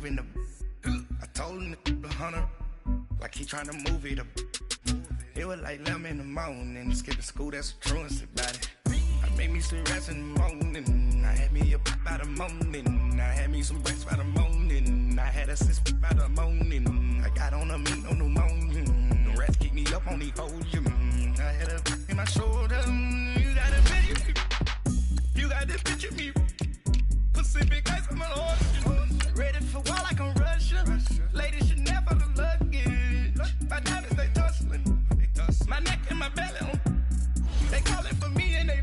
moving the. I told him to 100, like he trying to move it up. It was like 11 in the morning, skipping school, that's a truancy about it. I made me some rest in the morning, I had me a pop by the morning, I had me some breaks by the morning, I had a sis by the morning, I got on a meat, no pneumonia, the rats keep me up on the podium, I had a in my shoulder, you got a picture, you got this picture me, Pacific ice on my horse, ready for war like I'm Russia, ladies should never the luggage, my diamonds they tussling, my neck and my belly on, they calling for me and they,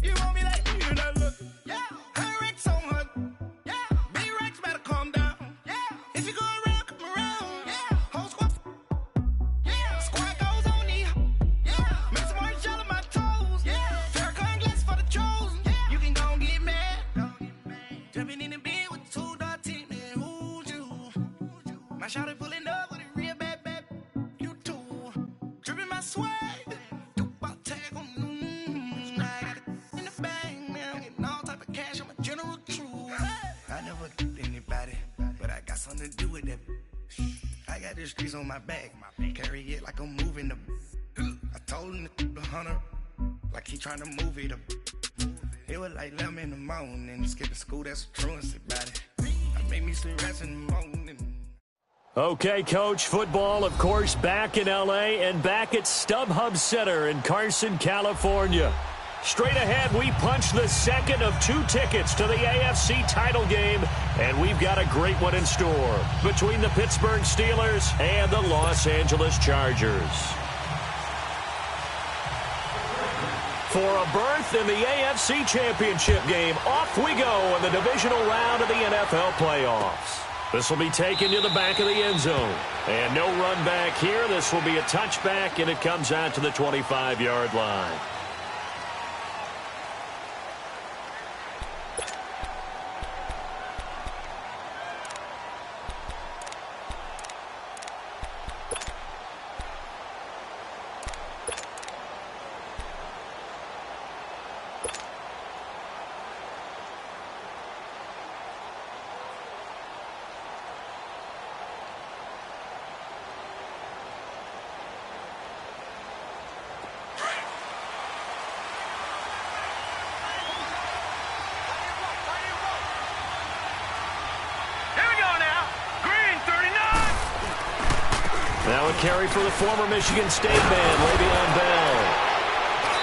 you want me like you, and I look, yeah, her Rex on her, yeah, B-Rex better calm down, yeah, if you go around, come around, yeah, whole squad, yeah, squad goes on me, yeah, make some orange gel on my toes, yeah, Farrakhan glass for the chosen, yeah, you can go and get mad, jumping in the bed with 2 dark teeth, man, who's you, my shawty pulling up with a real bad, you too, dripping my swag, something to do with that. I got the streets on my back, carry it like I'm moving the. I told him to 100, like he trying to move it up. It was like 11 in the morning, skipping school, that's a truancy about it. I made me some rest in the morning. Okay, Coach, football, of course, back in L.A. and back at StubHub Center in Carson, California. Straight ahead, we punch the second of 2 tickets to the AFC title game, and we've got a great one in store between the Pittsburgh Steelers and the Los Angeles Chargers. For a berth in the AFC Championship game, off we go in the divisional round of the NFL playoffs. This will be taken to the back of the end zone. And no run back here. This will be a touchback, and it comes out to the 25-yard line. Now a carry for the former Michigan State man, Le'Veon Bell.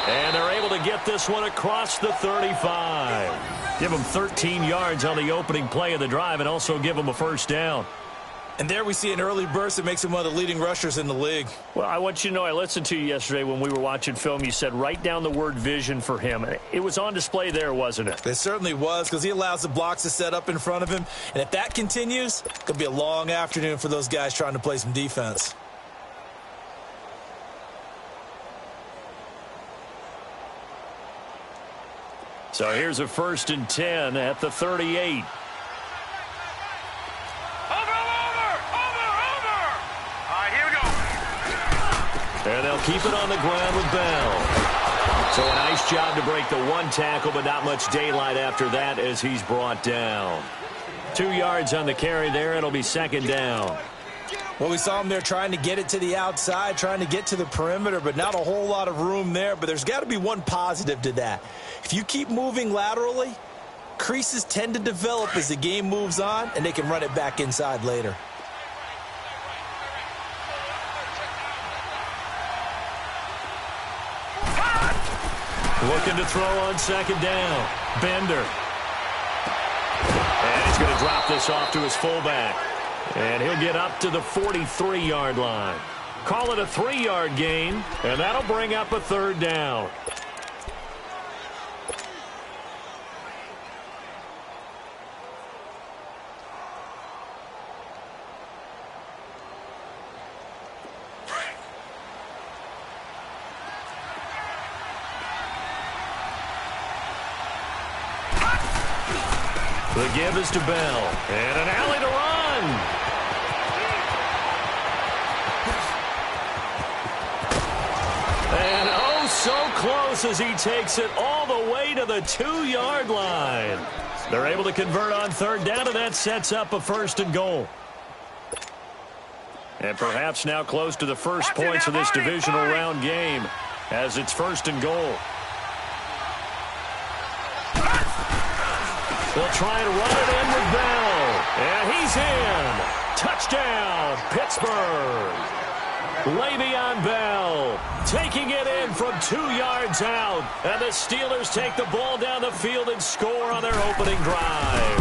And they're able to get this one across the 35. Give them 13 yards on the opening play of the drive and also give them a first down. And there we see an early burst that makes him one of the leading rushers in the league. Well, I want you to know, I listened to you yesterday when we were watching film. You said write down the word vision for him. It was on display there, wasn't it? It certainly was, because he allows the blocks to set up in front of him. And if that continues, it could be a long afternoon for those guys trying to play some defense. So here's a 1st and 10 at the 38. And they'll keep it on the ground with Bell. So a nice job to break the 1 tackle, but not much daylight after that as he's brought down. 2 yards on the carry there. It'll be 2nd down. Well, we saw him there trying to get it to the outside, trying to get to the perimeter, but not a whole lot of room there. But there's got to be one positive to that. If you keep moving laterally, creases tend to develop as the game moves on, and they can run it back inside later. Looking to throw on 2nd down. Bender. And he's going to drop this off to his fullback. And he'll get up to the 43-yard line. Call it a 3-yard gain, and that'll bring up a 3rd down. The give is to Bell. And an alley to run. And oh, so close pass as he takes it all the way to the 2-yard line. They're able to convert on third down, and that sets up a 1st and goal. And perhaps now close to the first points of this divisional round game as it's 1st and goal. They'll try and run it in with Bell. And he's in. Touchdown, Pittsburgh. Le'Veon Bell taking it in from 2 yards out. And the Steelers take the ball down the field and score on their opening drive.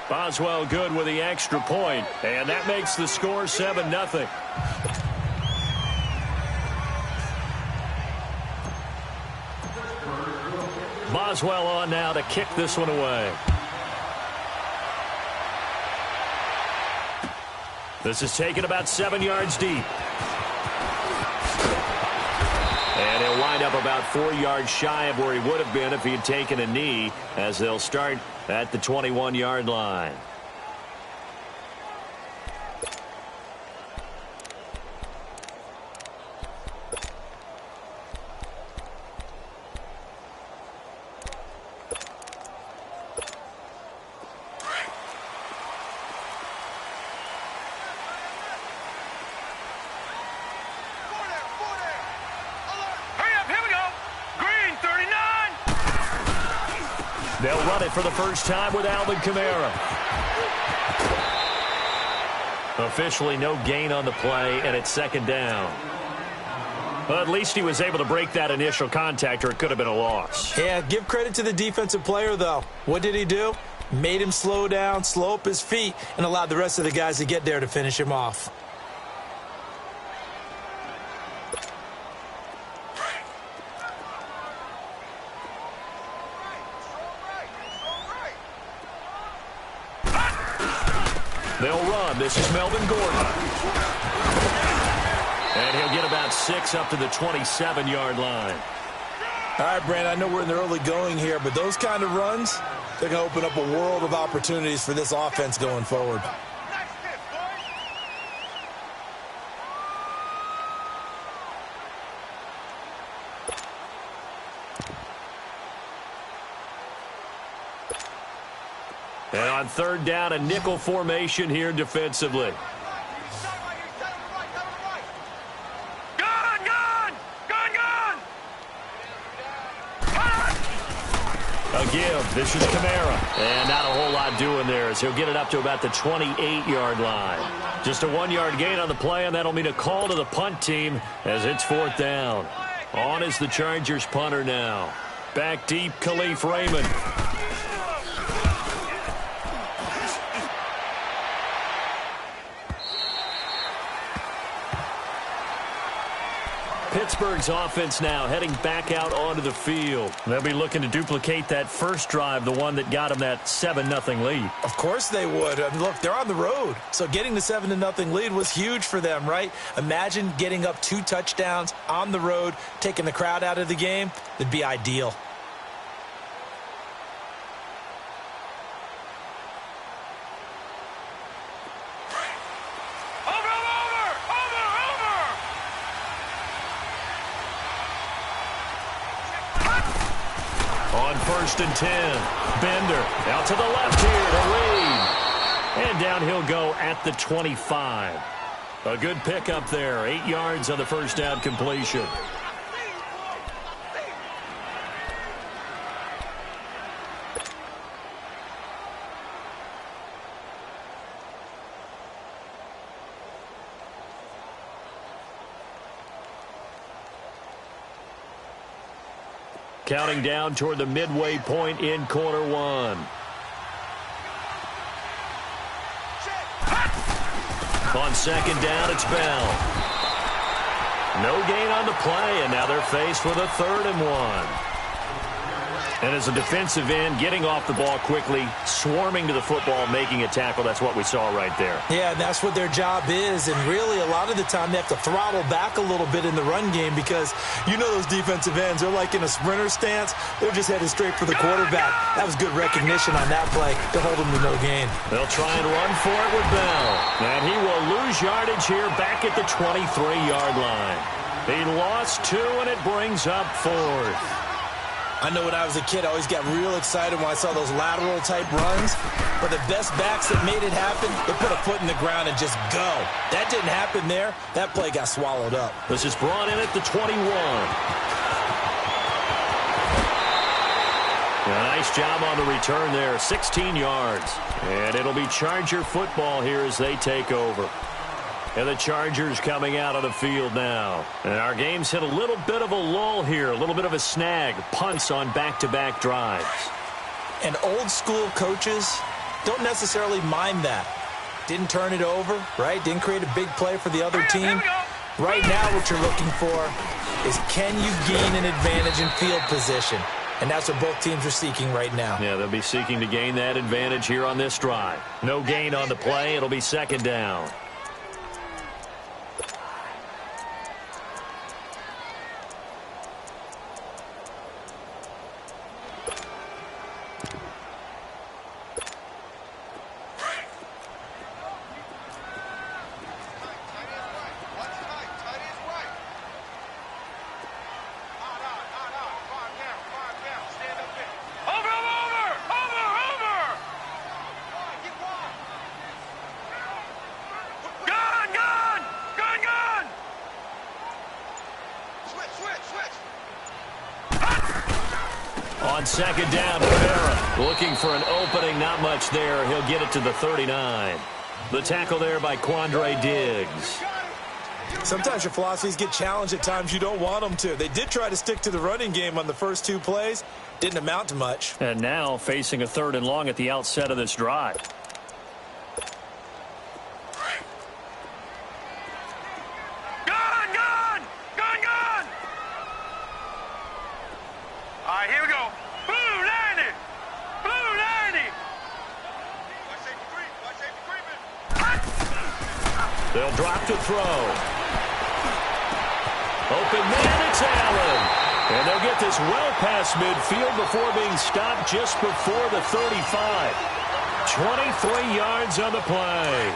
Boswell good with the extra point, and that makes the score 7-0. Boswell on now to kick this one away. This is taken about 7 yards deep. And he'll wind up about 4 yards shy of where he would have been if he had taken a knee, as they'll start at the 21-yard line. They'll run it for the first time with Alvin Kamara. Officially no gain on the play, and it's 2nd down. Well, at least he was able to break that initial contact, or it could have been a loss. Yeah, give credit to the defensive player, though. What did he do? Made him slow down, slow up his feet, and allowed the rest of the guys to get there to finish him off. They'll run. This is Melvin Gordon. And he'll get about 6 up to the 27-yard line. All right, Brand, I know we're in the early going here, but those kind of runs, they're going to open up a world of opportunities for this offense going forward. And on 3rd down, a nickel formation here defensively. A give. This is Kamara. And not a whole lot doing there as he'll get it up to about the 28-yard line. Just a 1-yard gain on the play, and that'll mean a call to the punt team as it's 4th down. On is the Chargers punter now. Back deep, Khalif Raymond. Pittsburgh's offense now heading back out onto the field. They'll be looking to duplicate that first drive, the one that got them that 7-0 lead. Of course they would. I mean, look, they're on the road. So getting the 7-0 lead was huge for them, right? Imagine getting up 2 touchdowns on the road, taking the crowd out of the game. It'd be ideal. On 1st and 10, Bender out to the left here to Reed. And down he'll go at the 25. A good pickup there, 8 yards on the first down completion. Counting down toward the midway point in quarter 1. On 2nd down, it's Bell. No gain on the play, and now they're faced with a 3rd and 1. And as a defensive end, getting off the ball quickly, swarming to the football, making a tackle, that's what we saw right there. Yeah, and that's what their job is. And really, a lot of the time, they have to throttle back a little bit in the run game because you know those defensive ends, they're like in a sprinter stance. They're just headed straight for the quarterback. That was good recognition on that play to hold them to no gain. They'll try and run for it with Bell. And he will lose yardage here back at the 23-yard line. He lost 2, and it brings up 4th. I know when I was a kid, I always got real excited when I saw those lateral-type runs. But the best backs that made it happen, they put a foot in the ground and just go. That didn't happen there. That play got swallowed up. This is brought in at the 21. A nice job on the return there, 16 yards. And it'll be Charger football here as they take over. And the Chargers coming out of the field now. And our game's hit a little bit of a lull here, a little bit of a snag. Punts on back-to-back drives. And old-school coaches don't necessarily mind that. Didn't turn it over, right? Didn't create a big play for the other team. Right now what you're looking for is can you gain an advantage in field position? And that's what both teams are seeking right now. Yeah, they'll be seeking to gain that advantage here on this drive. No gain on the play. It'll be 2nd down. On 2nd down, Rivera looking for an opening. Not much there. He'll get it to the 39. The tackle there by Quandre Diggs. Sometimes your philosophies get challenged at times you don't want them to. They did try to stick to the running game on the first 2 plays. Didn't amount to much. And now facing a 3rd and long at the outset of this drive. They'll drop to throw. Open man, it's Allen. And they'll get this well past midfield before being stopped just before the 35. 23 yards on the play.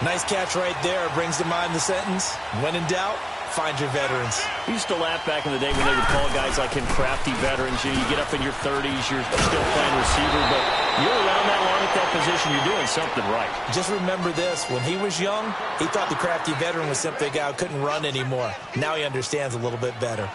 Nice catch right there. Brings to mind the sentence, when in doubt, find your veterans. We used to laugh back in the day when they would call guys like him crafty veterans. You get up in your 30s, you're still playing receiver, but you're around that long at that position, you're doing something right. Just remember this. When he was young, he thought the crafty veteran was simply a guy who couldn't run anymore. Now he understands a little bit better.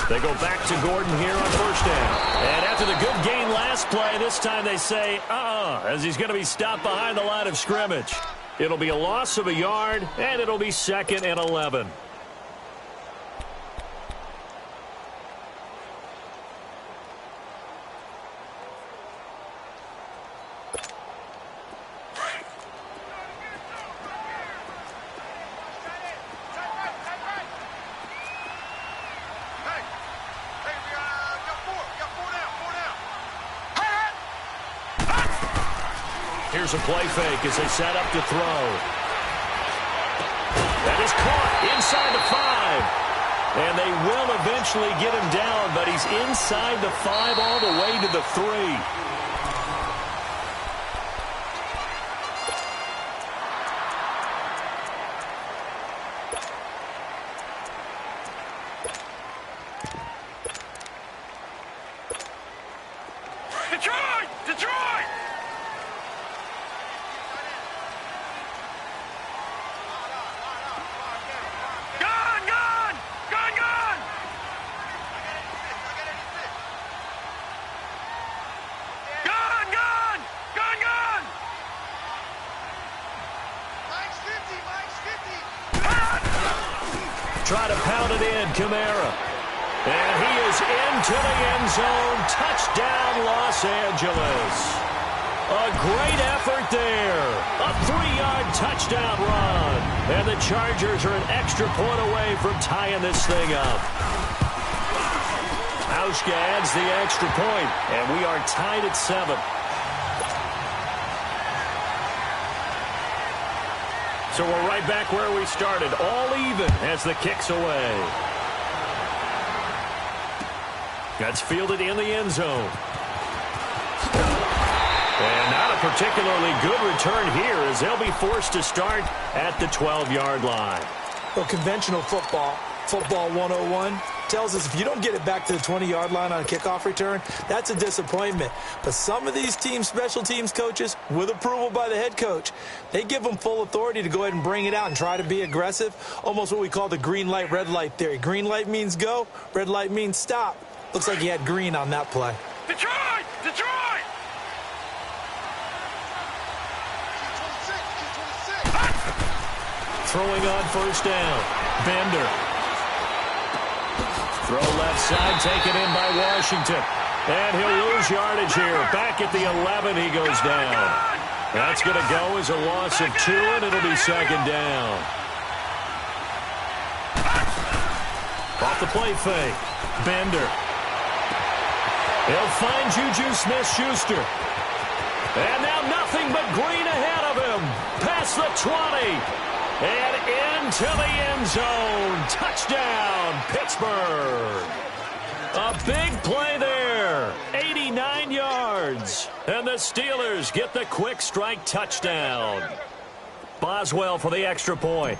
They go back to Gordon here on 1st down. And after the good gain last play, this time they say, as he's going to be stopped behind the line of scrimmage. It'll be a loss of a yard, and it'll be 2nd and 11. Here's a play fake as they set up to throw. That is caught inside the 5. And they will eventually get him down, but he's inside the 5 all the way to the 3. Try to pound it in, Kamara. And he is into the end zone. Touchdown, Los Angeles. A great effort there. A 3-yard touchdown run. And the Chargers are an extra point away from tying this thing up. Hauschka adds the extra point, and we are tied at 7. So we're right back where we started, all even as the kick's away. That's fielded in the end zone. And not a particularly good return here as they'll be forced to start at the 12-yard line. Well, conventional football 101, tells us if you don't get it back to the 20-yard line on a kickoff return, that's a disappointment. But some of these special teams coaches, with approval by the head coach, they give them full authority to go ahead and bring it out and try to be aggressive, almost what we call the green light, red light theory. Green light means go, red light means stop. Looks like he had green on that play. Detroit! Detroit! Throwing on first down. Bender. Throw left side, taken in by Washington. And he'll lose yardage here. Back at the 11, he goes down. That's going to go as a loss of 2, and it'll be second down. Off the play fake. Bender. He'll find Juju Smith-Schuster. And now nothing but green ahead of him. Past the 20. And into the end zone. Touchdown, Pittsburgh. A big play there. 89 yards. And the Steelers get the quick strike touchdown. Boswell for the extra point.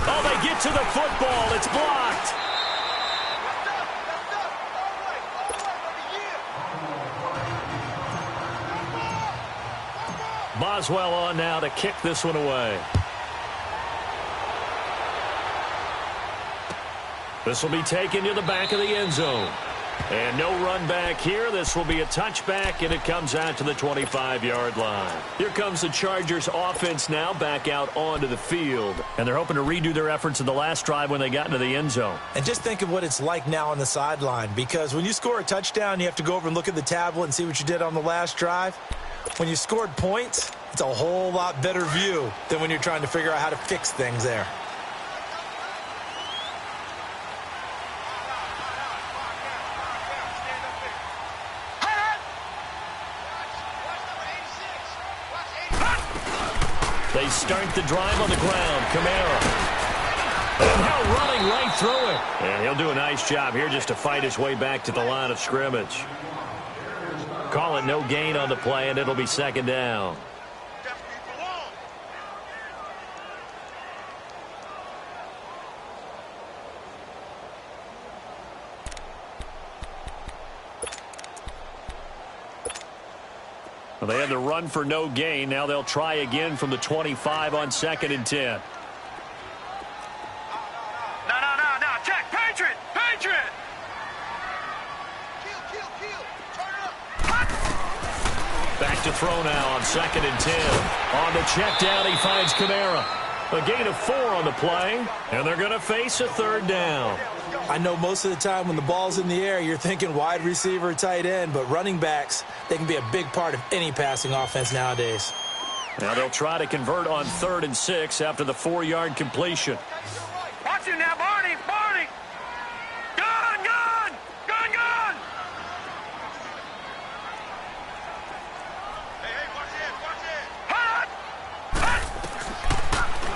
Oh, they get to the football. It's blocked. Boswell on now to kick this one away. This will be taken to the back of the end zone. And no run back here. This will be a touchback, and it comes out to the 25-yard line. Here comes the Chargers offense now back out onto the field. And they're hoping to redo their efforts in the last drive when they got into the end zone. And just think of what it's like now on the sideline, because when you score a touchdown, you have to go over and look at the tablet and see what you did on the last drive. When you scored points, it's a whole lot better view than when you're trying to figure out how to fix things there. They start the drive on the ground. Kamara. And now running right through it. And he'll do a nice job here just to fight his way back to the line of scrimmage. Call it no gain on the play, and it'll be second down. Well, they had to run for no gain. Now they'll try again from the 25 on 2nd and 10. No. Check. Patriot. Back to throw now on 2nd and 10. On the check down, he finds Kamara. A gain of 4 on the play, and they're going to face a third down. I know most of the time when the ball's in the air, you're thinking wide receiver, tight end, but running backs, they can be a big part of any passing offense nowadays. Now they'll try to convert on 3rd and 6 after the 4-yard completion. Watch him now, Barney. Gun. Hey, watch it.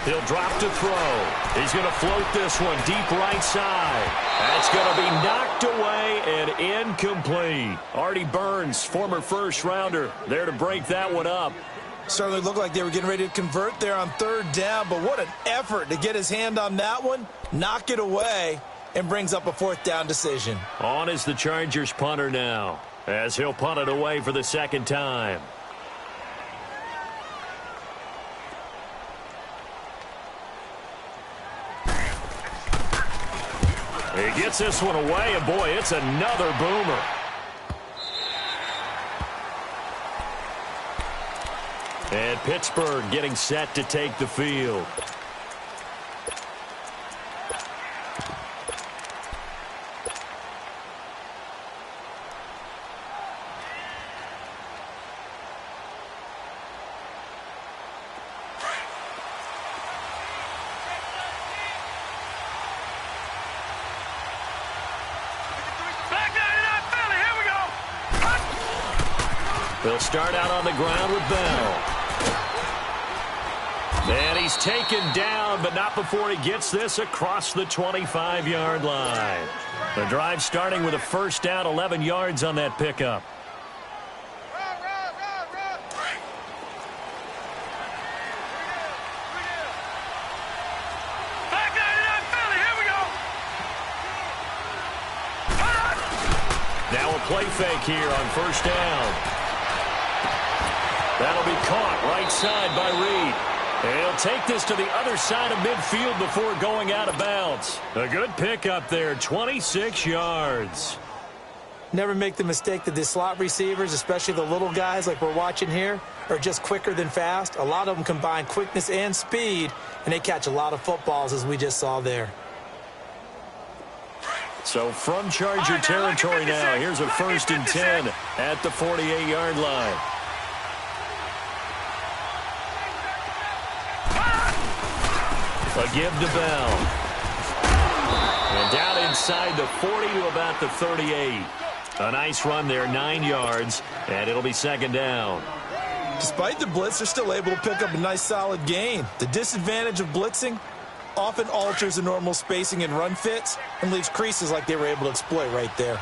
He'll drop to throw. He's going to float this one deep right side. That's going to be knocked away and incomplete. Artie Burns, former first-rounder, there to break that one up. Certainly looked like they were getting ready to convert there on 3rd down, but what an effort to get his hand on that one, knock it away, and brings up a 4th down decision. On is the Chargers punter now, as he'll punt it away for the 2nd time. He gets this one away, and boy, it's another boomer. And Pittsburgh getting set to take the field. They'll start out on the ground with Bell. And he's taken down, but not before he gets this across the 25-yard line. The drive starting with a first down, 11 yards on that pickup. Now a play fake here on first down. That'll be caught right side by Reed. And he'll take this to the other side of midfield before going out of bounds. A good pickup there, 26 yards. Never make the mistake that the slot receivers, especially the little guys like we're watching here, are just quicker than fast. A lot of them combine quickness and speed, and they catch a lot of footballs, as we just saw there. So from Charger territory now, here's a first and 10 at the 48-yard line. A give to Bell. And down inside the 40 to about the 38. A nice run there, 9 yards, and it'll be second down. Despite the blitz, they're still able to pick up a nice solid gain. The disadvantage of blitzing often alters the normal spacing and run fits and leaves creases like they were able to exploit right there.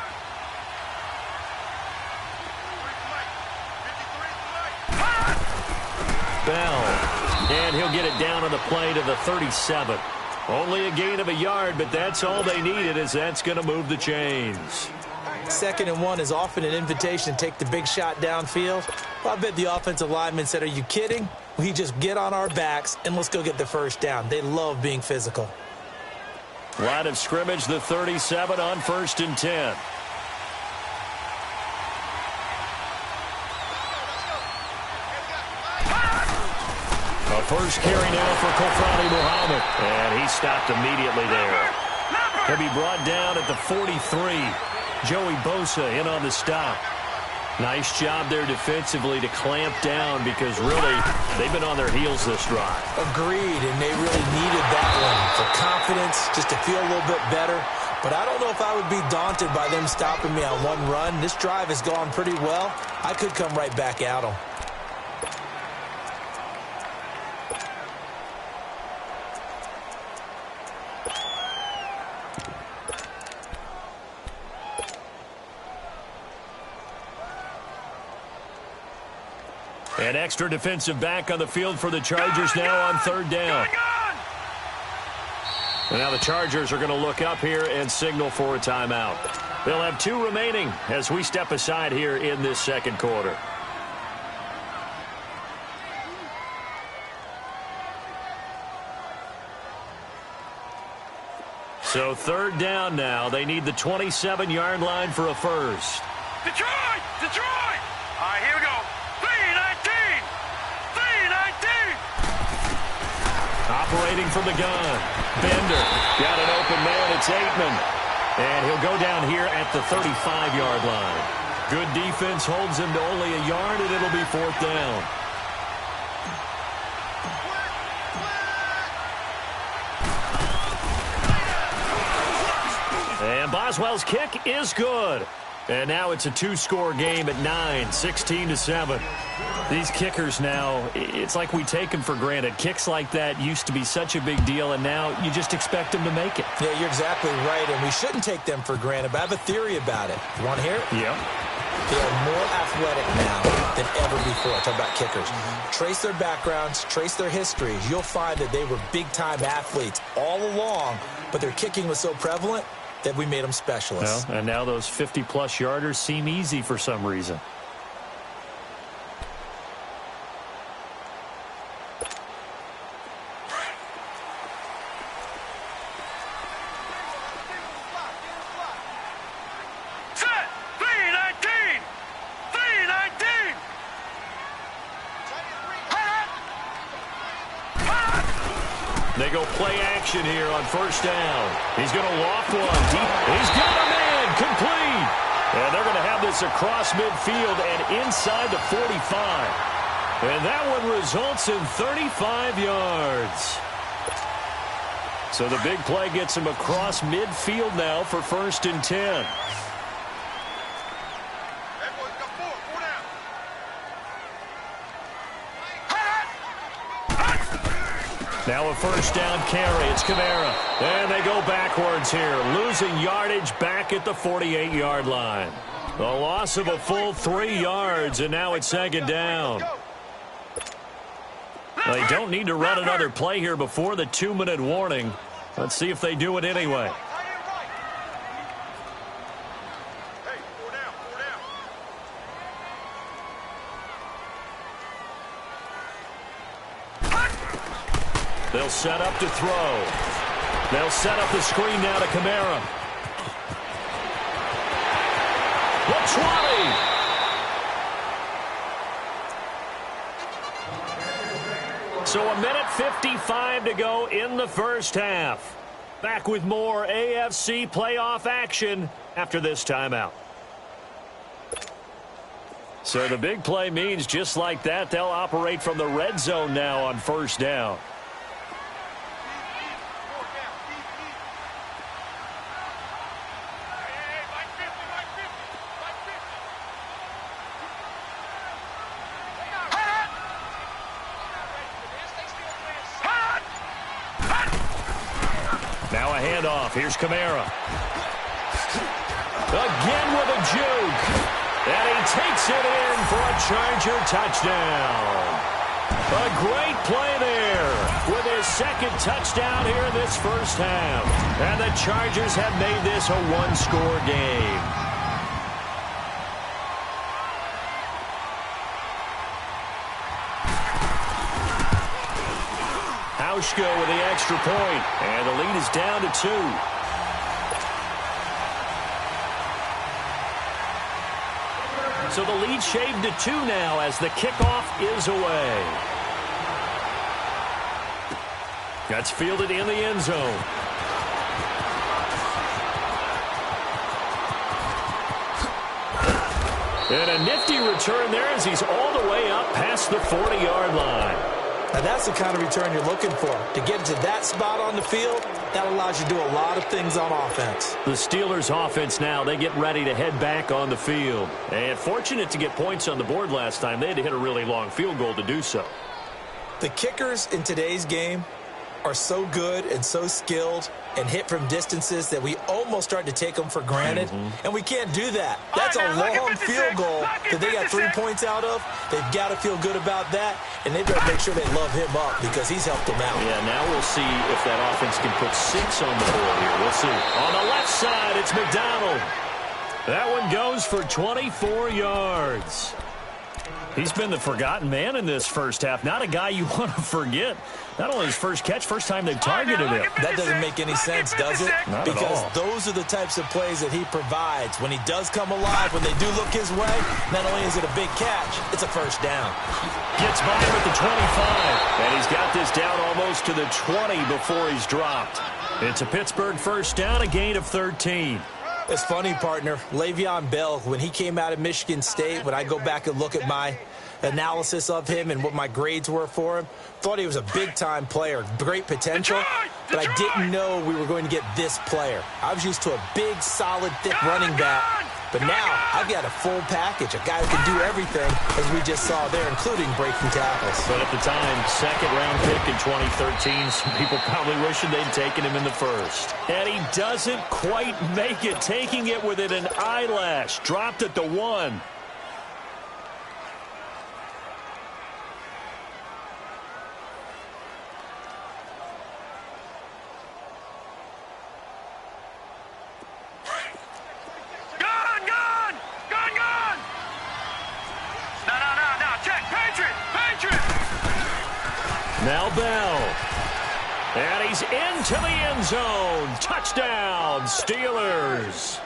Bell. And he'll get it down on the play to the 37. Only a gain of a yard, but that's all they needed, as that's going to move the chains. 2nd and 1 is often an invitation to take the big shot downfield. Well, I bet the offensive lineman said, "Are you kidding? We just get on our backs and let's go get the first down." They love being physical. Line of scrimmage, the 37 on first and 10. A first carry now for Kofrani Muhammad. And he stopped immediately there. He'll be brought down at the 43. Joey Bosa in on the stop. Nice job there defensively to clamp down, because really they've been on their heels this drive. Agreed, and they really needed that one for confidence, just to feel a little bit better. But I don't know if I would be daunted by them stopping me on one run. This drive has gone pretty well. I could come right back at them. An extra defensive back on the field for the Chargers now on third down. And now the Chargers are going to look up here and signal for a timeout. They'll have 2 remaining as we step aside here in this second quarter. So third down now. They need the 27-yard line for a first. Detroit! Detroit! All right, here we go. 3-19! 3-19! Operating from the gun. Bender got an open man. It's Aitman. And he'll go down here at the 35-yard line. Good defense holds him to only a yard, and it'll be fourth down. And Boswell's kick is good. And now it's a 2-score game at 9, 16-7. These kickers now, it's like we take them for granted. Kicks like that used to be such a big deal, and now you just expect them to make it. Yeah, you're exactly right, and we shouldn't take them for granted, but I have a theory about it. You want to hear it? Yeah. They are more athletic now than ever before. I talk about kickers. Trace their backgrounds, trace their histories. You'll find that they were big-time athletes all along, but their kicking was so prevalent that we made them specialists. Well, and now those 50-plus yarders seem easy for some reason. Set! 3-19! 3-19! They go play action here on first down. He's going to loft one deep. He's got a man complete. And they're going to have this across midfield and inside the 45. And that one results in 35 yards. So the big play gets him across midfield now for first and 10. Now a first down carry. It's Kamara. And they go backwards here, losing yardage back at the 48-yard line. The loss of a full 3 yards, and now it's second down. They don't need to run another play here before the 2-minute warning. Let's see if they do it anyway. They'll set up to throw. They'll set up the screen now to Kamara. The 20. So a minute 55 to go in the first half. Back with more AFC playoff action after this timeout. So the big play means just like that, they'll operate from the red zone now on first down. Now a handoff. Here's Kamara. Again with a juke. And he takes it in for a Charger touchdown. A great play there with his second touchdown here in this first half. And the Chargers have made this a one-score game. Hauschko with the extra point, and the lead is down to 2. So the lead shaved to 2 now as the kickoff is away. That's fielded in the end zone. And a nifty return there as he's all the way up past the 40-yard line. Now that's the kind of return you're looking for. To get to that spot on the field, that allows you to do a lot of things on offense. The Steelers' offense now, they get ready to head back on the field. And fortunate to get points on the board last time. They had to hit a really long field goal to do so. The kickers in today's game are so good and so skilled and hit from distances that we almost start to take them for granted. And we can't do that. That's a long field goal that they got 3 points out of. They've got to feel good about that, and they've got to make sure they love him up because he's helped them out. Yeah, now we'll see if that offense can put 6 on the board here. We'll see. On the left side, it's McDonald. That one goes for 24 yards. He's been the forgotten man in this first half. Not a guy you want to forget. Not only his first catch, first time they've targeted him. That doesn't make any sense, does it? Not because at all. Those are the types of plays that he provides. When he does come alive, when they do look his way, not only is it a big catch, it's a first down. Gets by him at the 25. And he's got this down almost to the 20 before he's dropped. It's a Pittsburgh first down, a gain of 13. It's funny, partner. Le'Veon Bell, when he came out of Michigan State, when I go back and look at my analysis of him and what my grades were for him, thought he was a big-time player, great potential, but I didn't know we were going to get this player. I was used to a big, solid, thick running back, but now I've got a full package, a guy who can do everything, as we just saw there, including breaking tackles. But at the time, second-round pick in 2013, some people probably wishing they'd taken him in the first. And he doesn't quite make it, taking it within an eyelash, dropped at the 1. Now Bell. And he's into the end zone. Touchdown, Steelers.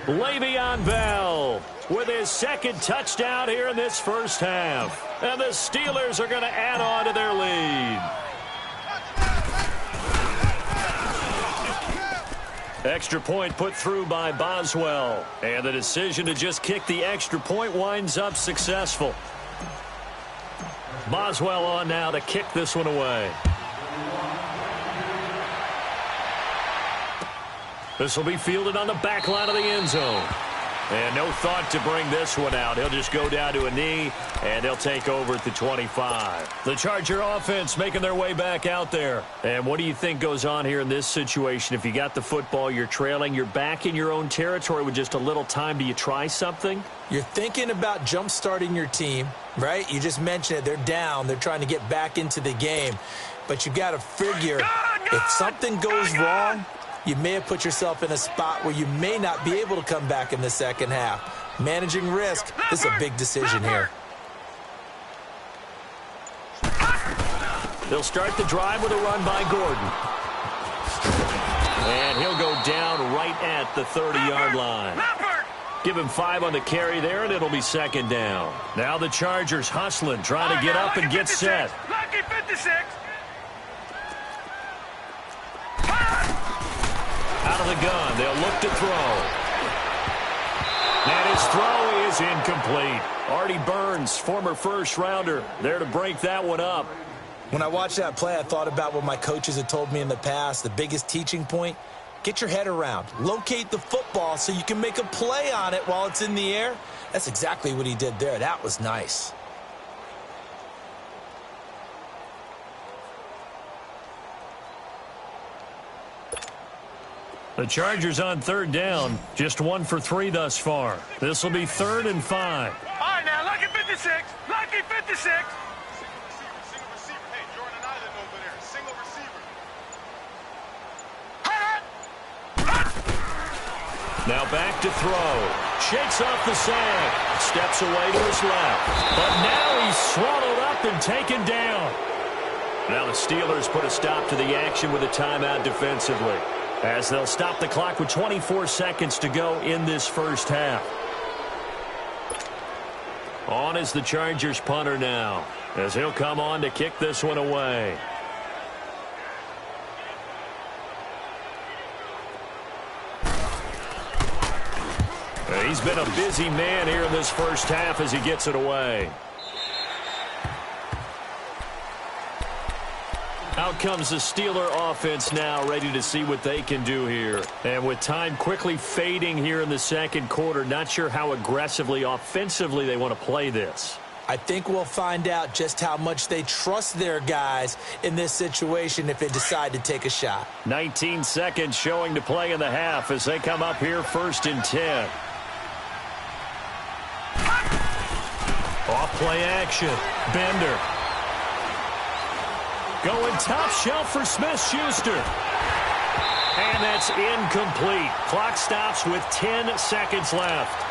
Le'Veon Bell with his second touchdown here in this first half. And the Steelers are going to add on to their lead. Extra point put through by Boswell. And the decision to just kick the extra point winds up successful. Boswell on now to kick this one away. This will be fielded on the back line of the end zone. And no thought to bring this one out. He'll just go down to a knee, and they'll take over at the 25. The Charger offense making their way back out there. And what do you think goes on here in this situation? If you got the football, you're trailing, you're back in your own territory with just a little time. Do you try something? You're thinking about jump-starting your team, right? You just mentioned it. They're down. They're trying to get back into the game. But you got to figure if something goes wrong, you may have put yourself in a spot where you may not be able to come back in the second half. Managing risk, this is a big decision here. They'll start the drive with a run by Gordon. And he'll go down right at the 30-yard line. Give him 5 on the carry there, and it'll be second down. Now the Chargers hustling, trying to get up and get set. Lucky 56. Out of the gun, they'll look to throw. And his throw is incomplete. Artie Burns, former first-rounder, there to break that one up. When I watched that play, I thought about what my coaches had told me in the past. The biggest teaching point, get your head around. Locate the football so you can make a play on it while it's in the air. That's exactly what he did there. That was nice. The Chargers on third down, just 1 for 3 thus far. This will be 3rd and 5. All right, now, lucky 56. Lucky 56. Single receiver. Hey, Jordan Island over there. Single receiver. Now back to throw. Shakes off the sag. Steps away to his left. But now he's swallowed up and taken down. Now the Steelers put a stop to the action with a timeout defensively, as they'll stop the clock with 24 seconds to go in this first half. On is the Chargers punter now, as he'll come on to kick this one away. He's been a busy man here in this first half as he gets it away. Out comes the Steeler offense now, ready to see what they can do here. And with time quickly fading here in the second quarter, not sure how aggressively, offensively they want to play this. I think we'll find out just how much they trust their guys in this situation if they decide to take a shot. 19 seconds showing to play in the half as they come up here 1st and 10. Off play action. Bender. Going top shelf for Smith-Schuster. And that's incomplete. Clock stops with 10 seconds left.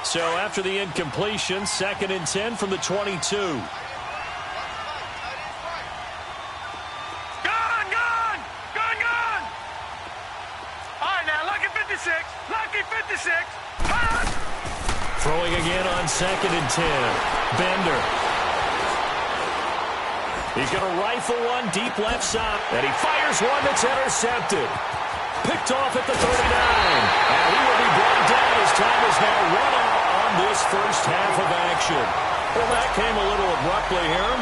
So after the incompletion, 2nd and 10 from the 22. Throwing again on 2nd and 10. Bender. He's going to rifle one deep left side. And he fires one that's intercepted. Picked off at the 39. And he will be brought down as time is now run out on this first half of action. Well, that came a little abruptly here.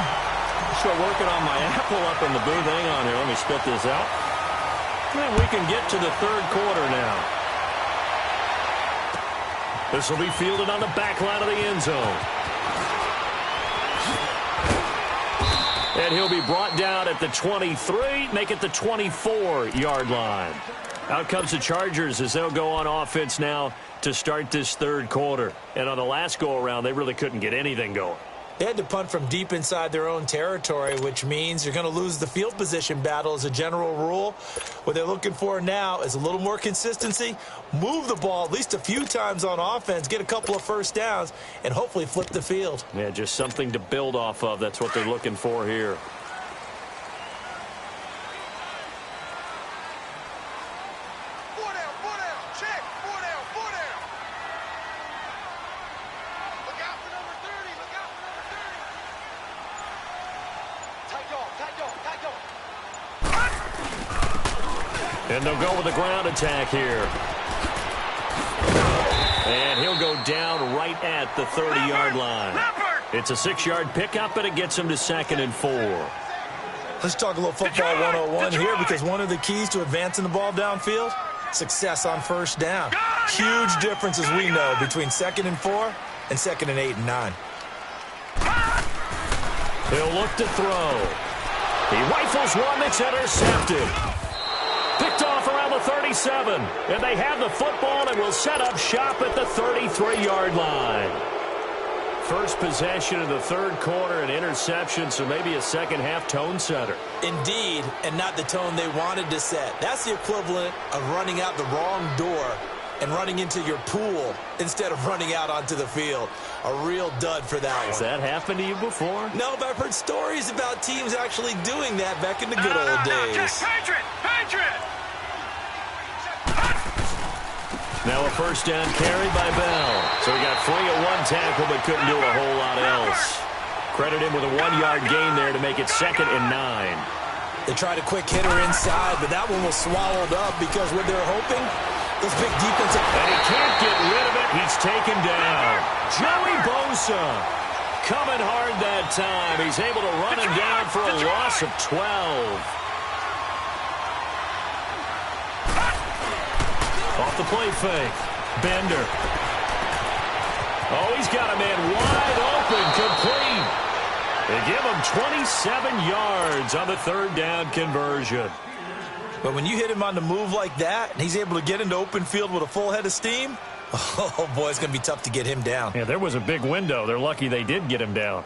Still working on my apple up in the booth. Hang on here. Let me spit this out. And we can get to the third quarter now. This will be fielded on the back line of the end zone. And he'll be brought down at the 23, make it the 24-yard line. Out comes the Chargers as they'll go on offense now to start this third quarter. And on the last go-around, they really couldn't get anything going. They had to punt from deep inside their own territory, which means you're going to lose the field position battle as a general rule. What they're looking for now is a little more consistency, move the ball at least a few times on offense, get a couple of first downs, and hopefully flip the field. Yeah, just something to build off of. That's what they're looking for here. And they'll go with a ground attack here. And he'll go down right at the 30-yard line. It's a 6-yard pickup, and it gets him to 2nd and 4. Let's talk a little football 101 here, because one of the keys to advancing the ball downfield, success on first down. Huge difference, as we know, between 2nd and 4 and 2nd and 8 and 9. He'll look to throw. He rifles one that's intercepted. Picked off around the 37. And they have the football and will set up shop at the 33-yard line. First possession of the third quarter, an interception, so maybe a second-half tone setter. Indeed, and not the tone they wanted to set. That's the equivalent of running out the wrong door and running into your pool instead of running out onto the field. A real dud for that one. Has that happened to you before? No, but I've heard stories about teams actually doing that back in the good old days. Patriot! Now a first down carry by Bell. So he got free of one tackle but couldn't do a whole lot else. Credit him with a 1-yard gain there to make it 2nd and 9. They tried a quick hitter inside, but that one was swallowed up because what they're hoping, those big defensive... And he can't get rid of it. He's taken down. Joey Bosa coming hard that time. He's able to run him down for a loss of 12. Off the play fake. Bender. Oh, he's got a man wide open, complete. They give him 27 yards on the third down conversion. But when you hit him on the move like that, and he's able to get into open field with a full head of steam, oh, boy, it's going to be tough to get him down. Yeah, there was a big window. They're lucky they did get him down.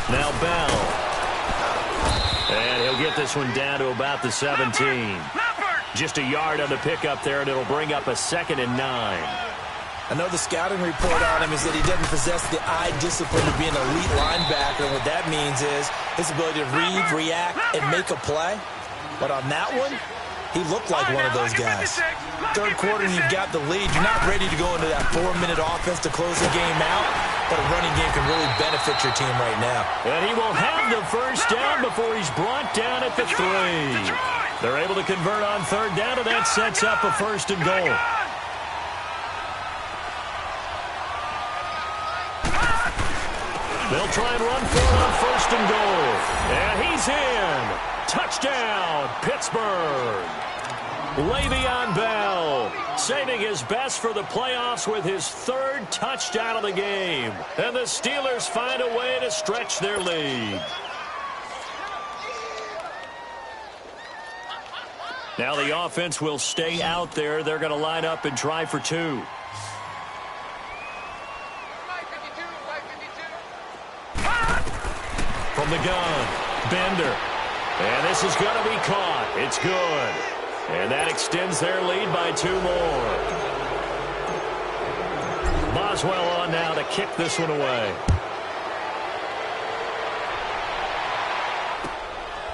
Now Bell. And he'll get this one down to about the 17. Just a yard on the pickup there, and it'll bring up a 2nd and 9. I know the scouting report on him is that he doesn't possess the eye discipline to be an elite linebacker. And what that means is his ability to read, react, and make a play. But on that one, he looked like one of those guys. Third quarter, and you've got the lead. You're not ready to go into that 4-minute offense to close the game out, but a running game can really benefit your team right now. And he will have the first down before he's brought down at the 3. They're able to convert on third down, and that sets up a 1st and goal. They'll try and run for it on 1st and goal. And he's in. Touchdown, Pittsburgh. Le'Veon Bell saving his best for the playoffs with his 3rd touchdown of the game. And the Steelers find a way to stretch their lead. Now the offense will stay out there. They're going to line up and try for 2. From the gun, Bender. And this is going to be caught. It's good. And that extends their lead by 2 more. Boswell on now to kick this one away.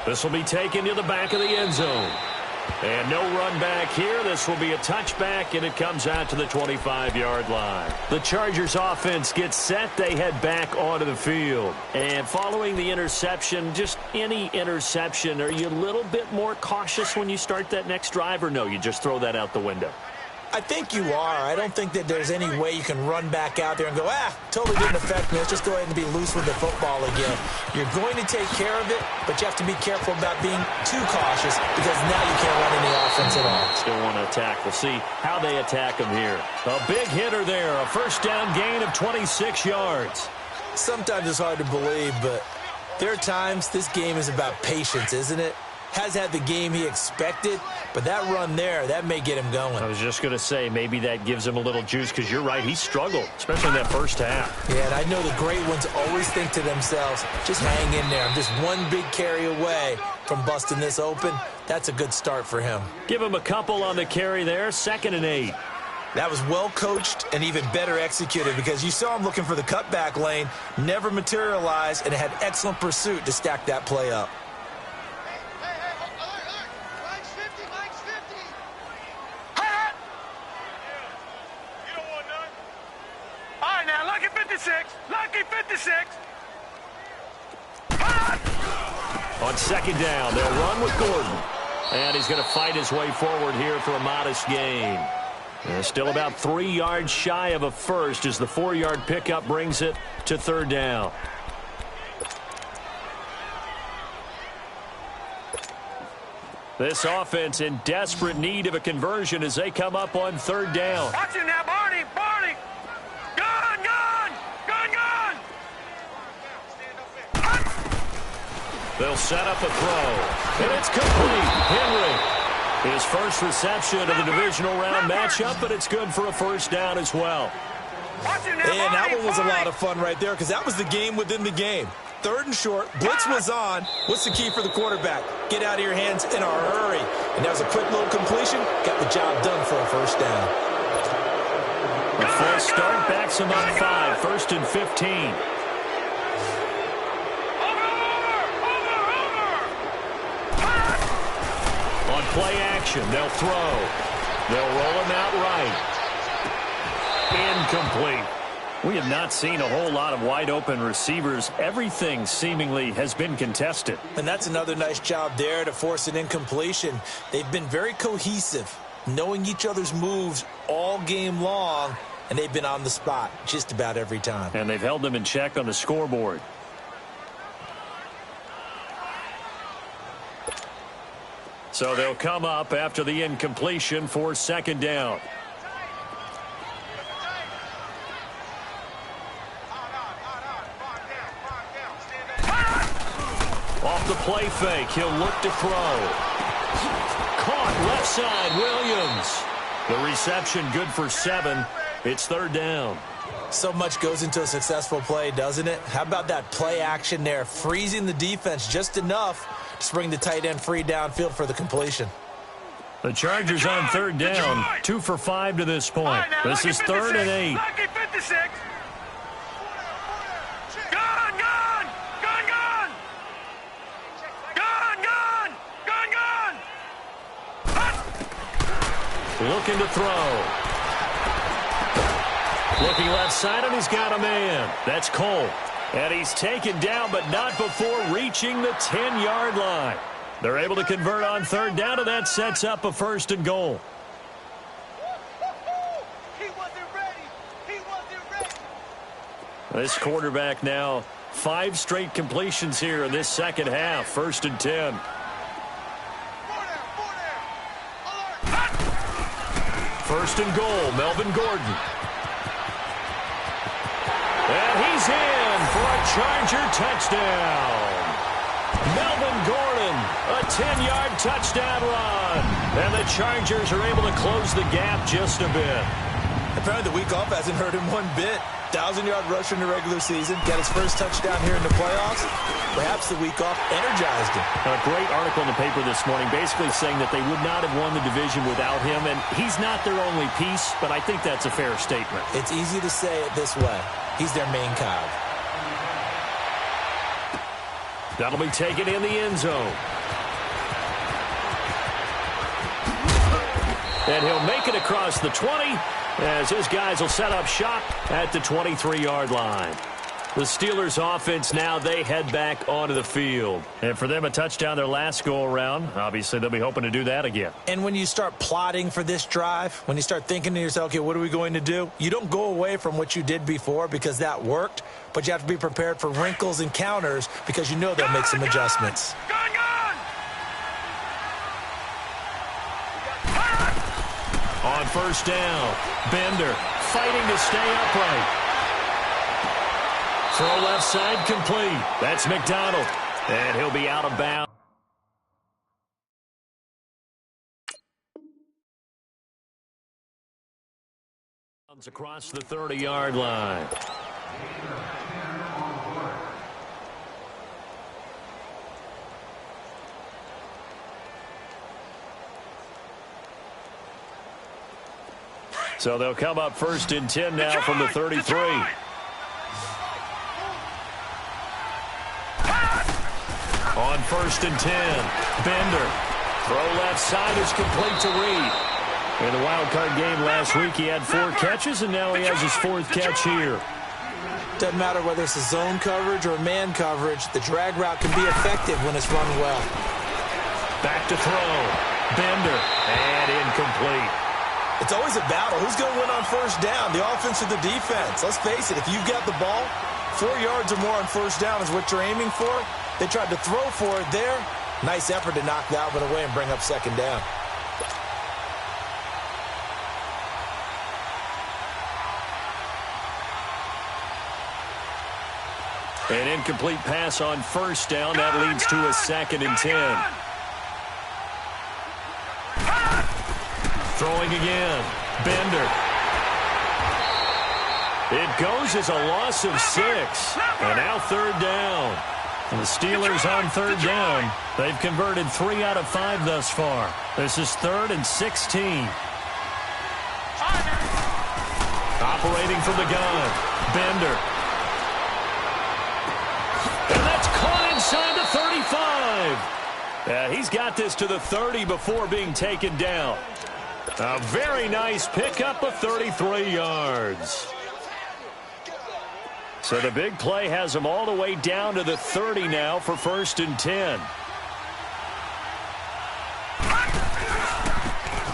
This will be taken to the back of the end zone. And no run back here. This will be a touchback, and it comes out to the 25-yard line. The Chargers offense gets set. They head back onto the field. And following the interception, just any interception, are you a little bit more cautious when you start that next drive, or no, you just throw that out the window? I think you are. I don't think that there's any way you can run back out there and go, totally didn't affect me. Let's just go ahead and be loose with the football again. You're going to take care of it, but you have to be careful about being too cautious because now you can't run any offense at all. Still want to attack. We'll see how they attack him here. A big hitter there. A first down gain of 26 yards. Sometimes it's hard to believe, but there are times this game is about patience, isn't it? Has had the game he expected, but that run there, that may get him going. I was just going to say, maybe that gives him a little juice, because you're right, he struggled, especially in that first half. Yeah, and I know the great ones always think to themselves, just hang in there. I'm just one big carry away from busting this open. That's a good start for him. Give him a couple on the carry there, 2nd and 8. That was well coached and even better executed because you saw him looking for the cutback lane, never materialized, and had excellent pursuit to stack that play up. Lucky 56. On second down, they'll run with Gordon. And he's going to fight his way forward here for a modest gain. Still about 3 yards shy of a first as the 4-yard pickup brings it to third down. This offense in desperate need of a conversion as they come up on third down. Watch him now, Barney! Barney! Gun! Gun! Gun! Gun! They'll set up a throw. And it's complete. Henry. His first reception of the divisional round matchup, but it's good for a first down as well. And that one was a lot of fun right there because that was the game within the game. Third and short, blitz was on. What's the key for the quarterback? Get out of your hands in a hurry. And that was a quick little completion. Got the job done for a first down. A false start backs him up 5, first and 15. On play action, they'll throw. They'll roll him out right. Incomplete. We have not seen a whole lot of wide-open receivers. Everything seemingly has been contested. And that's another nice job there to force an incompletion. They've been very cohesive, knowing each other's moves all game long, and they've been on the spot just about every time. And they've held them in check on the scoreboard. So they'll come up after the incompletion for second down. Off the play fake, he'll look to throw. Caught left side, Williams. The reception good for 7. It's third down. So much goes into a successful play, doesn't it? How about that play action there, freezing the defense just enough to bring the tight end free downfield for the completion. The Chargers on third down, 2 for 5 to this point. This is 3rd and 8. Lucky 56. Gun, gun, gun, gun. Gun, gun, gun, gun. Looking to throw. Looking left side, and he's got a man. That's Cole. And he's taken down, but not before reaching the 10-yard line. They're able to convert on third down, and that sets up a 1st and goal. He wasn't ready. He wasn't ready. This quarterback now 5 straight completions here in this second half. 1st and 10. First and goal, Melvin Gordon. And he's in for a Charger touchdown. Melvin Gordon, a 10-yard touchdown run. And the Chargers are able to close the gap just a bit. Apparently the week off hasn't hurt him one bit. 1,000-yard rusher in the regular season. Got his first touchdown here in the playoffs. Perhaps the week off energized him. A great article in the paper this morning basically saying that they would not have won the division without him. And he's not their only piece, but I think that's a fair statement. It's easy to say it this way. He's their main cog. That'll be taken in the end zone. And he'll make it across the 20 as his guys will set up shop at the 23-yard line. The Steelers offense now, they head back onto the field. And for them, a touchdown their last go-around. Obviously, they'll be hoping to do that again. And when you start plotting for this drive, when you start thinking to yourself, okay, what are we going to do? You don't go away from what you did before because that worked, but you have to be prepared for wrinkles and counters because you know they'll make some adjustments. On first down, Bender fighting to stay upright. Throw left side complete. That's McDonald. And he'll be out of bounds. Across the 30-yard line. So they'll come up 1st and 10 now from the 33. On 1st and 10, Bender. Throw left side is complete to Reed. In the wild card game last week, he had 4 catches, and now he has his 4th catch here. Doesn't matter whether it's a zone coverage or man coverage, the drag route can be effective when it's run well. Back to throw. Bender. And incomplete. It's always a battle. Who's going to win on first down, the offense or the defense? Let's face it, if you've got the ball, 4 yards or more on first down is what you're aiming for. They tried to throw for it there. Nice effort to knock that one away and bring up second down. An incomplete pass on first down. That leads to a 2nd and 10. Throwing again. Bender. It goes as a loss of 6. And now 3rd down. And the Steelers on 3rd down. They've converted 3 out of 5 thus far. This is 3rd and 16. Operating from the gun. Bender. And that's caught inside the 35. He's got this to the 30 before being taken down. A very nice pickup of 33 yards. So the big play has him all the way down to the 30 now for 1st and 10.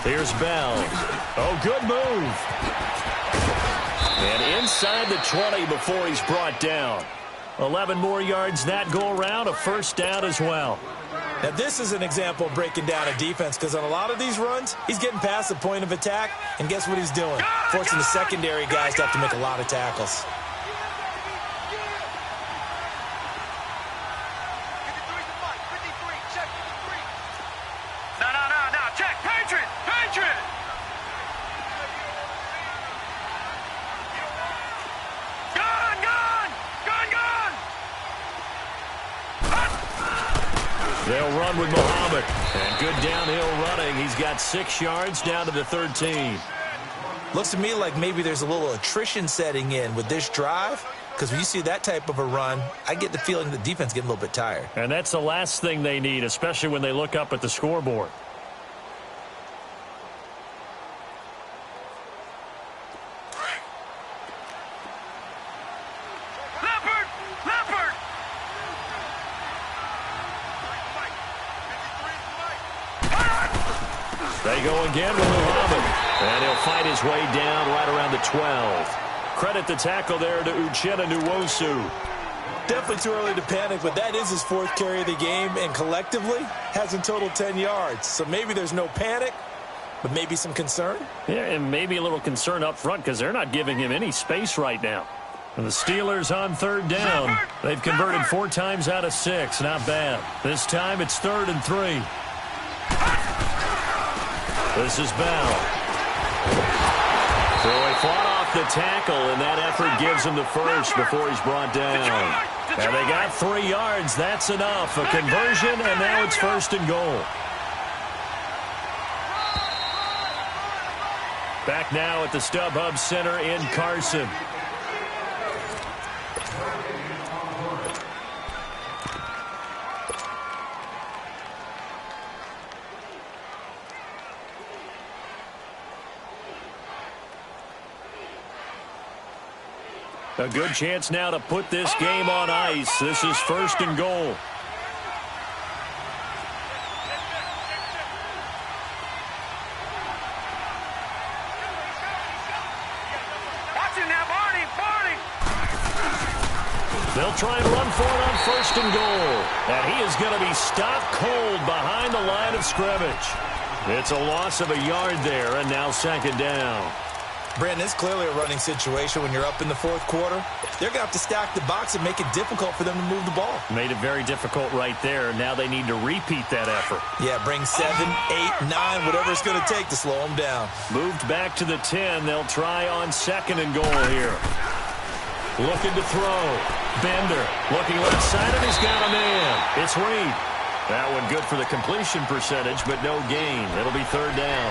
Here's Bell. Oh, good move. And inside the 20 before he's brought down. 11 more yards that go around, a 1st down as well. Now, this is an example of breaking down a defense because on a lot of these runs, he's getting past the point of attack, and guess what he's doing? Forcing the secondary guys to have to make a lot of tackles. No, check, Patriot! They'll run with Muhammad. And good downhill running. He's got 6 yards down to the 13. Looks to me like maybe there's a little attrition setting in with this drive, because when you see that type of a run, I get the feeling the defense getting a little bit tired. And that's the last thing they need, especially when they look up at the scoreboard. They go again with Muhammad. And he'll fight his way down right around the 12. Credit the tackle there to Uchenna Nwosu. Definitely too early to panic, but that is his 4th carry of the game, and collectively has in total 10 yards. So maybe there's no panic, but maybe some concern. Yeah, and maybe a little concern up front because they're not giving him any space right now. And the Steelers on 3rd down. They've converted 4 times out of 6. Not bad. This time it's 3rd and 3. This is Bell. So he fought off the tackle, and that effort gives him the 1st before he's brought down. And they got 3 yards. That's enough. A conversion, and now it's 1st and goal. Back now at the StubHub Center in Carson. A good chance now to put this game on ice. This is 1st and goal. Watch it now, Barney! They'll try and run for it on 1st and goal. And he is going to be stopped cold behind the line of scrimmage. It's a loss of a yard there, and now 2nd down. Brandon, it's clearly a running situation when you're up in the 4th quarter. They're going to have to stack the box and make it difficult for them to move the ball. Made it very difficult right there. Now they need to repeat that effort. Yeah, bring 7, 8, 9, whatever it's going to take to slow them down. Moved back to the 10. They'll try on 2nd and goal here. Looking to throw. Bender looking left side, and he's got a man. It's Reed. That one good for the completion percentage, but no gain. It'll be 3rd down.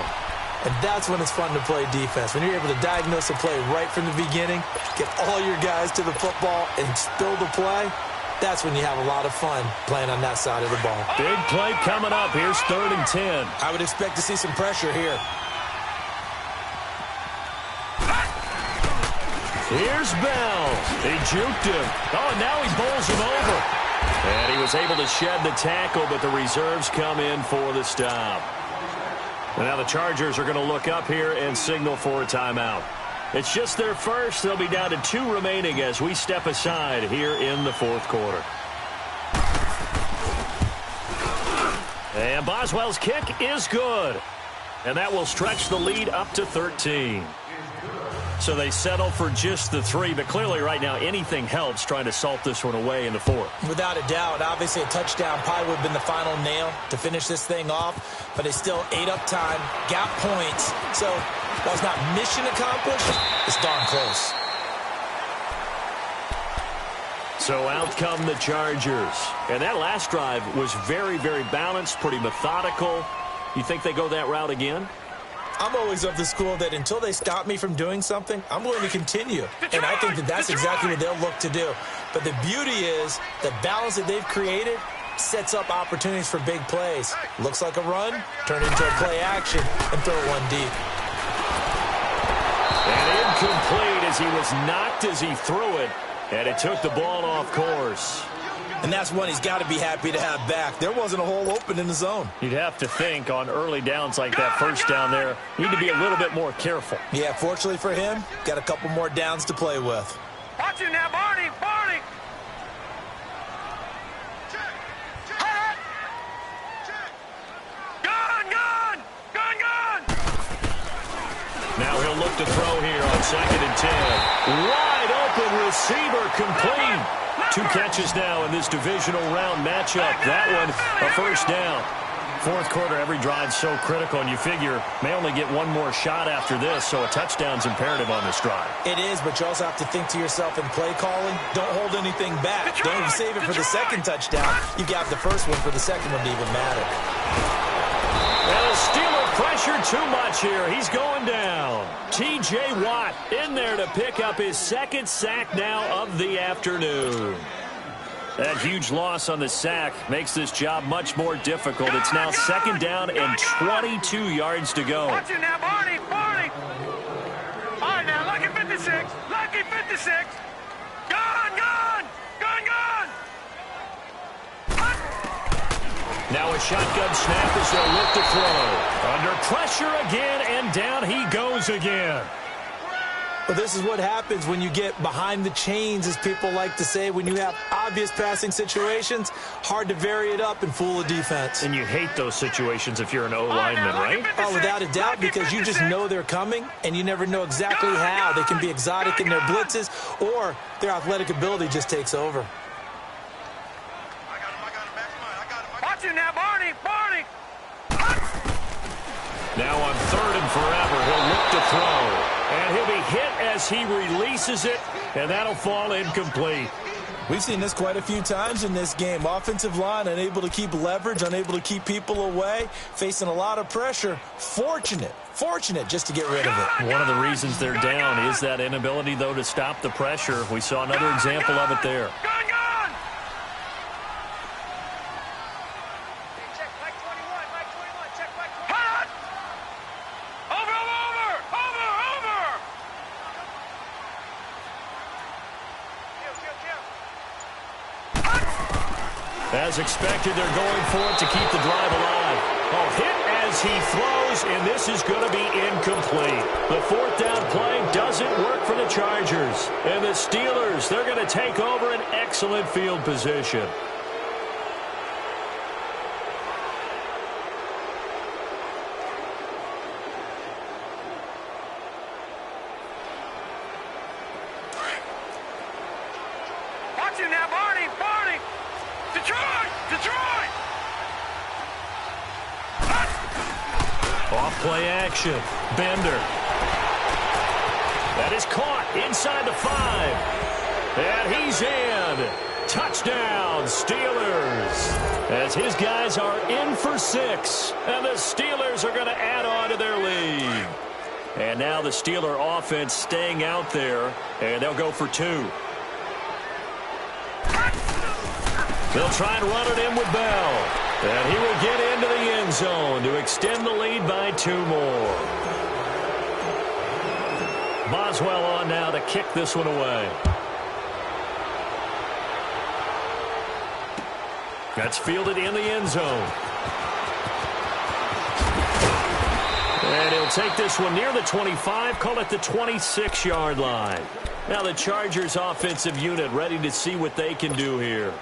And that's when it's fun to play defense. When you're able to diagnose a play right from the beginning, get all your guys to the football and build a play, that's when you have a lot of fun playing on that side of the ball. Big play coming up. Here's 3rd and 10. I would expect to see some pressure here. Here's Bell. He juked him. Oh, and now he bowls him over. And he was able to shed the tackle, but the reserves come in for the stop. And now the Chargers are going to look up here and signal for a timeout. It's just their first. They'll be down to 2 remaining as we step aside here in the fourth quarter. And Boswell's kick is good. And that will stretch the lead up to 13. So they settle for just the 3, but clearly right now anything helps trying to salt this one away in the 4th. Without a doubt, obviously a touchdown probably would have been the final nail to finish this thing off, but they still ate up time, got points. So while it's not mission accomplished, it's darn close. So out come the Chargers. And that last drive was very, very balanced, pretty methodical. You think they go that route again? I'm always of the school that until they stop me from doing something, I'm going to continue. And I think that that's exactly what they'll look to do. But the beauty is the balance that they've created sets up opportunities for big plays. Looks like a run, turn into a play action, and throw one deep. And incomplete as he was knocked as he threw it. And it took the ball off course. And that's one he's got to be happy to have back. There wasn't a hole open in the zone. You'd have to think on early downs like that first down there, you need to be a little bit more careful. Yeah, fortunately for him, got a couple more downs to play with. Watch it now, Barney! Barney! Gun! Now he'll look to throw here on 2nd and 10. Wide open receiver complete. 2 catches now in this divisional round matchup. That one, a first down. Fourth quarter, every drive so critical, and you figure may only get one more shot after this, so a touchdown's imperative on this drive. It is, but you also have to think to yourself in play calling, don't hold anything back. Don't even save it for the second touchdown. You got the first one for the second one to even matter. And the Steeler pressure too much here. He's going down. T.J. Watt in there to pick up his 2nd sack now of the afternoon. That huge loss on the sack makes this job much more difficult. It's now 2nd down and 22 yards to go. Watch it now, Barney! Barney! All right, now, lucky 56! Lucky 56! Gun! Now a shotgun snap as they'll look to throw. Under pressure again, and down he goes again. Well, this is what happens when you get behind the chains, as people like to say. When you have obvious passing situations, hard to vary it up and fool a defense. And you hate those situations if you're an O-lineman, right? Oh, without a doubt, because you just know they're coming, and you never know exactly how. They can be exotic in their blitzes, or their athletic ability just takes over. Watch it now, Barney! Barney! Now on 3rd and forever, he'll look to throw. And he'll be hit as he releases it, and that'll fall incomplete. We've seen this quite a few times in this game. Offensive line unable to keep leverage, unable to keep people away, facing a lot of pressure. Fortunate just to get rid of it. One of the reasons they're down is that inability, though, to stop the pressure. We saw another example of it there. Gun! As expected, they're going for it to keep the drive alive. Oh, hit as he throws, and this is going to be incomplete. The 4th down play doesn't work for the Chargers. And the Steelers, they're going to take over an excellent field position. Watch it now, Barney! Barney! Detroit! Off play action. Bender. That is caught inside the 5. And he's in. Touchdown, Steelers. As his guys are in for 6. And the Steelers are going to add on to their lead. And now the Steeler offense staying out there. And they'll go for 2. They'll try and run it in with Bell. And he will get into the end zone to extend the lead by 2 more. Boswell on now to kick this one away. That's fielded in the end zone. And he'll take this one near the 25, call it the 26-yard line. Now the Chargers offensive unit ready to see what they can do here.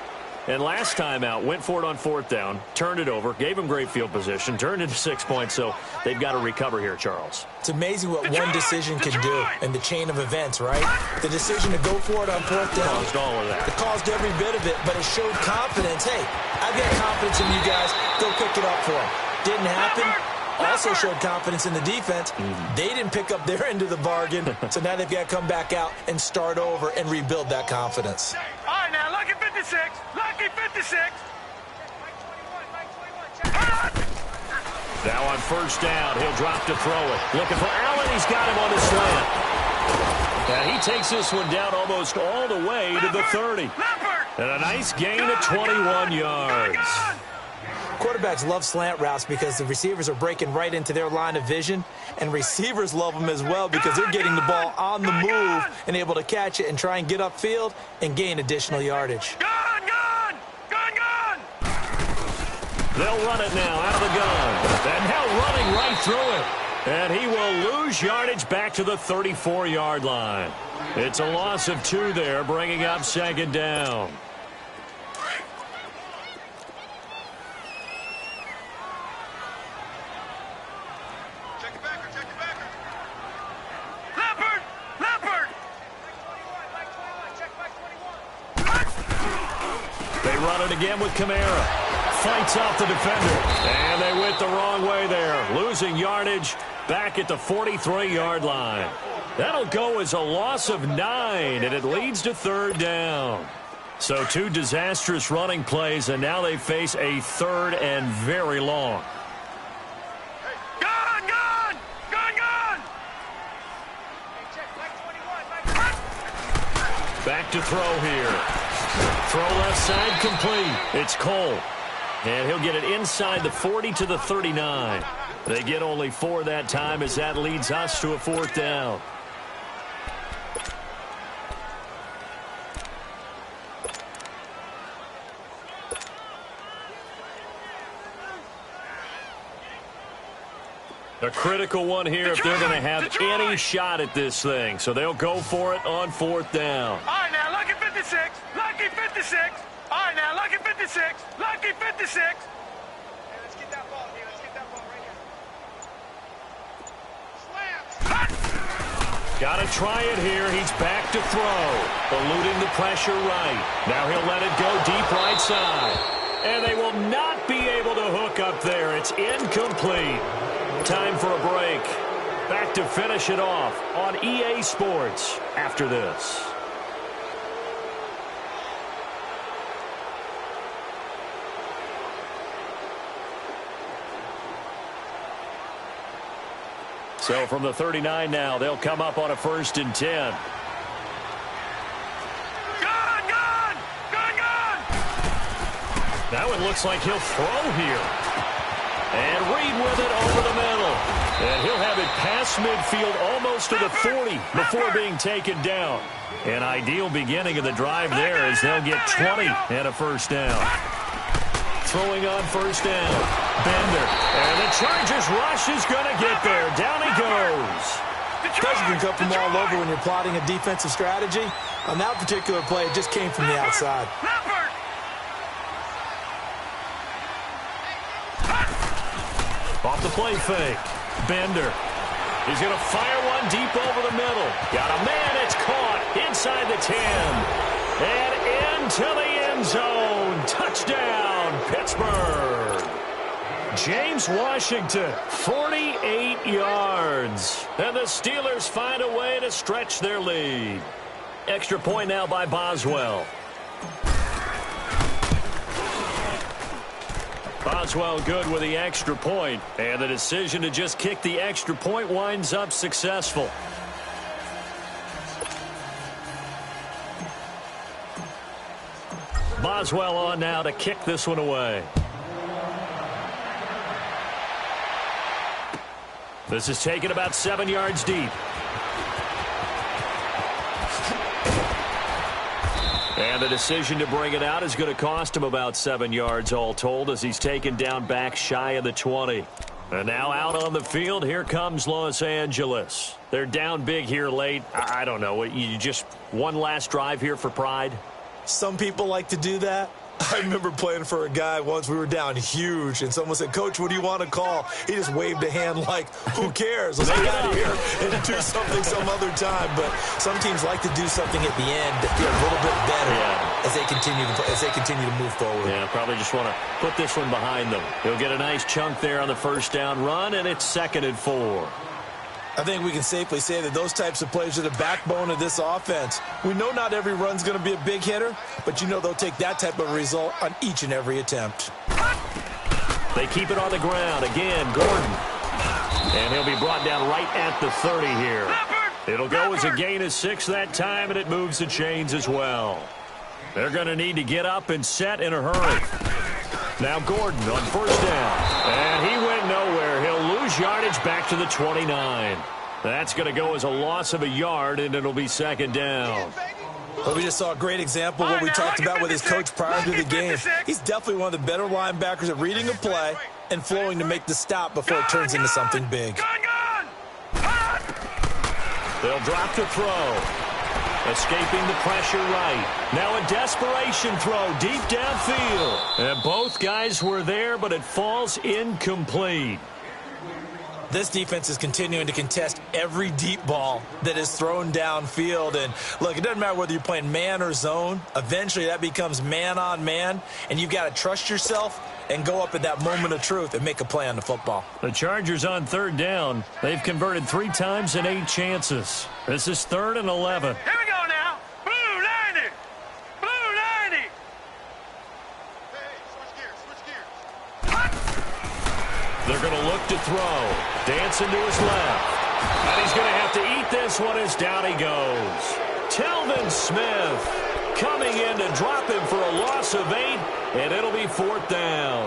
And last time out, went for it on 4th down, turned it over, gave them great field position, turned into 6 points, so they've got to recover here, Charles. It's amazing what one decision can do in the chain of events, right? The decision to go for it on 4th down. Caused all of that. It caused every bit of it, but it showed confidence. Hey, I've got confidence in you guys. Go pick it up for them. Didn't happen. Also showed confidence in the defense. They didn't pick up their end of the bargain, so now they've got to come back out and start over and rebuild that confidence. All right, now, lucky 56. Lucky 56. Now on 1st down, he'll drop to throw it. Looking for Allen. He's got him on the slant. And he takes this one down almost all the way to the 30. And a nice gain of 21 yards. Quarterbacks love slant routes because the receivers are breaking right into their line of vision, and receivers love them as well because they're getting the ball on the move and able to catch it and try and get upfield and gain additional yardage. Gun! They'll run it now out of the gun. And now running right through it. And he will lose yardage back to the 34-yard line. It's a loss of 2 there, bringing up 2nd down. They run it again with Kamara. Fights off the defender. And they went the wrong way there. Losing yardage back at the 43-yard line. That'll go as a loss of 9, and it leads to 3rd down. So 2 disastrous running plays, and now they face a 3rd and very long. Back to throw here. Throw left side complete. It's Cole. And he'll get it inside the 40 to the 39. They get only 4 that time as that leads us to a 4th down. A critical one here if they're going to have any shot at this thing. So they'll go for it on 4th down. All right, now, lucky 56. Lucky 56. All right, now, lucky 56. Lucky 56. Hey, let's get that ball here. Let's get that ball right here. Slam. Got to try it here. He's back to throw. Eluding the pressure right. Now he'll let it go deep right side. And they will not be able to hook up there. It's incomplete. Time for a break. Back to finish it off on EA Sports after this. So from the 39 now, they'll come up on a 1st and 10. Gun! Now it looks like he'll throw here. And Reed with it over the middle. And he'll have it past midfield almost to the 40 before being taken down. An ideal beginning of the drive there as they'll get 20 and a 1st down. Throwing on 1st down. Bender. And the Chargers rush is going to get there. Down he goes. Pressure can come from all over when you're plotting a defensive strategy. On that particular play, it just came from the outside. Off the play fake. Bender. He's going to fire one deep over the middle. Got a man. It's caught inside the 10. And into the end zone. Touchdown, Pittsburgh. James Washington, 48 yards. And the Steelers find a way to stretch their lead. Extra point now by Boswell. Boswell good with the extra point, and the decision to just kick the extra point winds up successful. Boswell on now to kick this one away. This is taken about 7 yards deep. And the decision to bring it out is going to cost him about 7 yards all told as he's taken down back shy of the 20. And now out on the field, here comes Los Angeles. They're down big here late. I don't know. You just one last drive here for pride? Some people like to do that. I remember playing for a guy once. We were down huge, and someone said, "Coach, what do you want to call?" He just waved a hand like, who cares? Let's get out of here and do something some other time. But some teams like to do something at the end to feel a little bit better as they continue to move forward. Yeah, probably just want to put this one behind them. He'll get a nice chunk there on the first down run, and it's 2nd and 4. I think we can safely say that those types of plays are the backbone of this offense. We know not every run's going to be a big hitter, but you know they'll take that type of result on each and every attempt. They keep it on the ground. Again, Gordon. And he'll be brought down right at the 30 here. It'll go as a gain of 6 that time, and it moves the chains as well. They're going to need to get up and set in a hurry. Now Gordon on first down. And he went nowhere. He'll lose yardage back to the 29. That's going to go as a loss of a yard, and it'll be 2nd down. Well, we just saw a great example of what we talked about with his coach prior to the game. He's definitely one of the better linebackers at reading a play and flowing to make the stop before it turns into something big. They'll drop to throw. Escaping the pressure right. Now a desperation throw deep downfield. And both guys were there, but it falls incomplete. This defense is continuing to contest every deep ball that is thrown downfield. And, look, it doesn't matter whether you're playing man or zone. Eventually that becomes man on man, and you've got to trust yourself and go up at that moment of truth and make a play on the football. The Chargers on 3rd down. They've converted 3 times in 8 chances. This is 3rd and 11. Here we go now. Blue 90. Blue 90. Hey, switch gears. They're going to look to throw. Dancing to his left. And he's going to have to eat this one as down he goes. Telvin Smith coming in to drop him for a loss of 8, and it'll be 4th down.